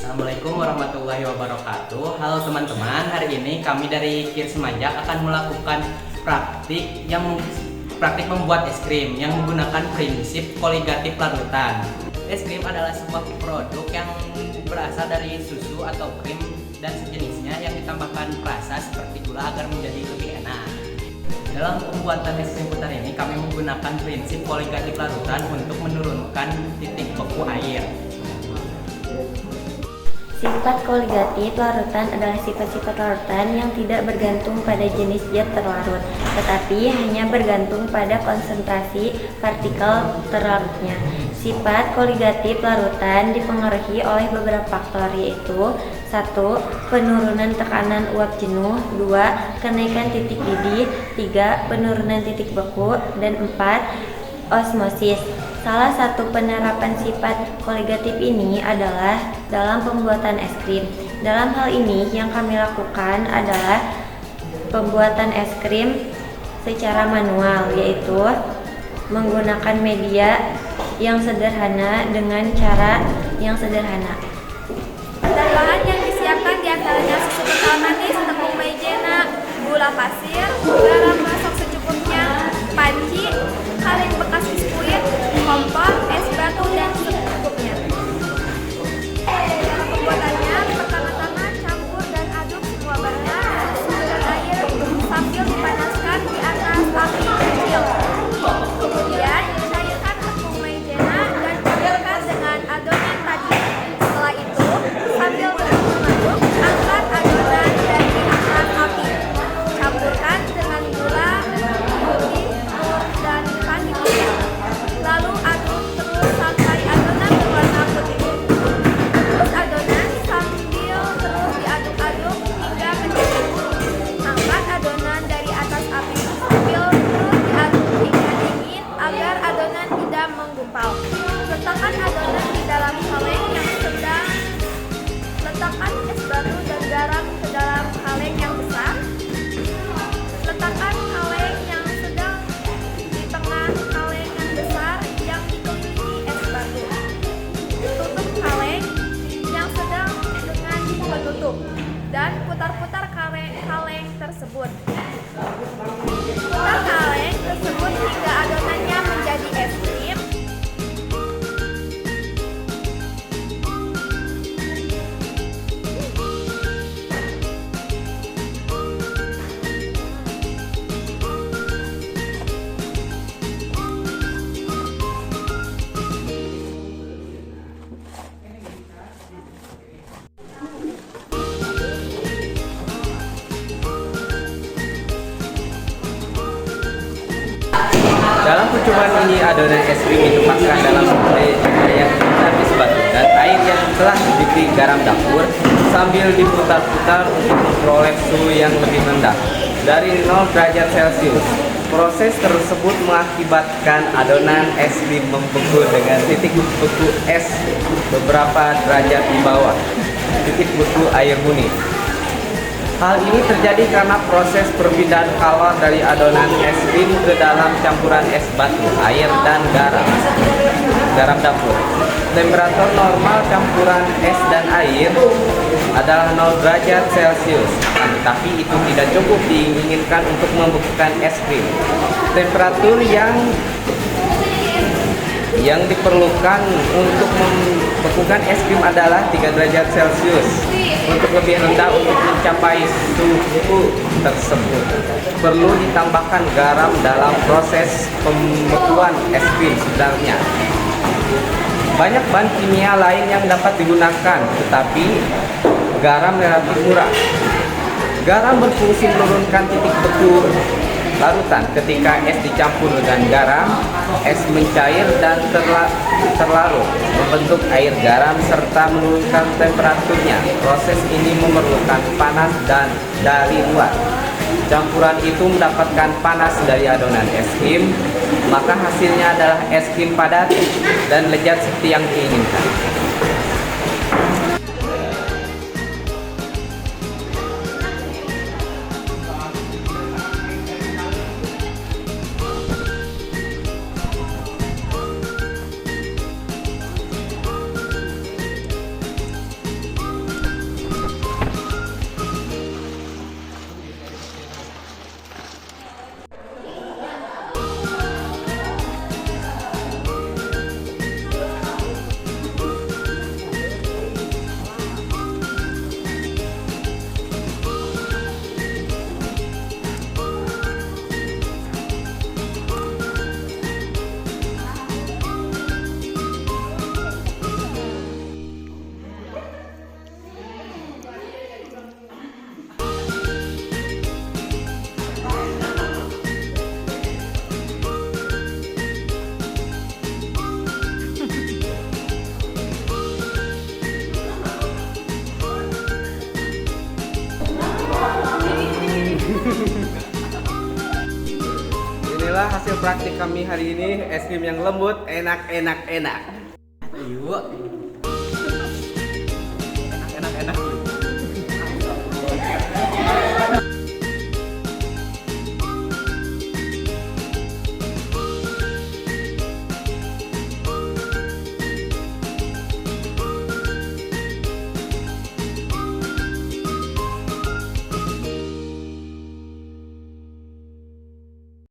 Assalamualaikum warahmatullahi wabarakatuh. Halo teman-teman, hari ini kami dari KIR Semanjak akan melakukan praktik membuat es krim yang menggunakan prinsip koligatif larutan. Es krim adalah sebuah produk yang berasal dari susu atau krim dan sejenisnya yang ditambahkan perasa seperti gula agar menjadi lebih enak. Dalam pembuatan es krim putar ini kami menggunakan prinsip koligatif larutan untuk menurunkan titik beku air. Sifat koligatif larutan adalah sifat-sifat larutan yang tidak bergantung pada jenis zat terlarut, tetapi hanya bergantung pada konsentrasi partikel terlarutnya. Sifat koligatif larutan dipengaruhi oleh beberapa faktor, yaitu 1. Penurunan tekanan uap jenuh, 2. Kenaikan titik didih, 3. Penurunan titik beku, dan 4. Osmosis. Salah satu penerapan sifat koligatif ini adalah dalam pembuatan es krim. Dalam hal ini yang kami lakukan adalah pembuatan es krim secara manual, yaitu menggunakan media yang sederhana dengan cara yang sederhana. Bahan yang disiapkan diantaranya susu kental manis, tepung maizena, gula pasir, garam masak secukupnya, panci, kaleng bekas biskuit, kompor, es batu, dan secukupnya. Cara pembuatannya, pertama-tama campur dan aduk semua bahan susu dan air sambil dipanaskan di atas api kecil. Kemudian cairkan tepung maizena dan campurkan dengan adonan tadi. Setelah itu, sambil mengaduk, angkat adonan dari atas api. Campurkan dengan gula, kopi, telur, dan vanili. Lalu aduk terus sampai adonan berwarna putih. Terus adonan sambil terus diaduk-aduk hingga mendidih. Angkat adonan dari atas api sambil terus diaduk hingga dingin agar adonan tidak menggumpal. Letakkan adonan di dalam kaleng yang sedang. Letakkan es batu dan garam ke dalam kaleng yang besar. Letakkan kaleng yang sedang di tengah kaleng yang besar yang dikelilingi es batu. Tutup kaleng yang sedang dengan penutup dan putar-putar kaleng tersebut. Putar kaleng tersebut hingga adonannya menjadi es krim. Dalam percobaan ini adonan es krim ditumpahkan dalam media yang habis batu dan air yang telah diberi garam dapur sambil diputar-putar untuk memperoleh suhu yang lebih rendah dari 0 derajat Celcius. Proses tersebut mengakibatkan adonan es krim membeku dengan titik beku es beberapa derajat di bawah titik beku air murni. Hal ini terjadi karena proses perpindahan kalor dari adonan es krim ke dalam campuran es batu, air, dan garam dapur. Temperatur normal campuran es dan air adalah 0 derajat Celcius, tetapi itu tidak cukup diinginkan untuk membekukan es krim. Temperatur yang diperlukan untuk membekukan es krim adalah 3 derajat Celcius. Untuk lebih rendah untuk mencapai suhu tersebut, perlu ditambahkan garam dalam proses pembekuan es krim sebenarnya. Banyak bahan kimia lain yang dapat digunakan, tetapi garam relatif murah. Garam berfungsi menurunkan titik beku larutan. Ketika es dicampur dengan garam, es mencair dan terlarut, membentuk air garam serta menurunkan temperaturnya. Proses ini memerlukan panas dan dari luar. Campuran itu mendapatkan panas dari adonan es krim, maka hasilnya adalah es krim padat dan lezat seperti yang diinginkan. Inilah hasil praktik kami hari ini, es krim yang lembut, enak. Yuk.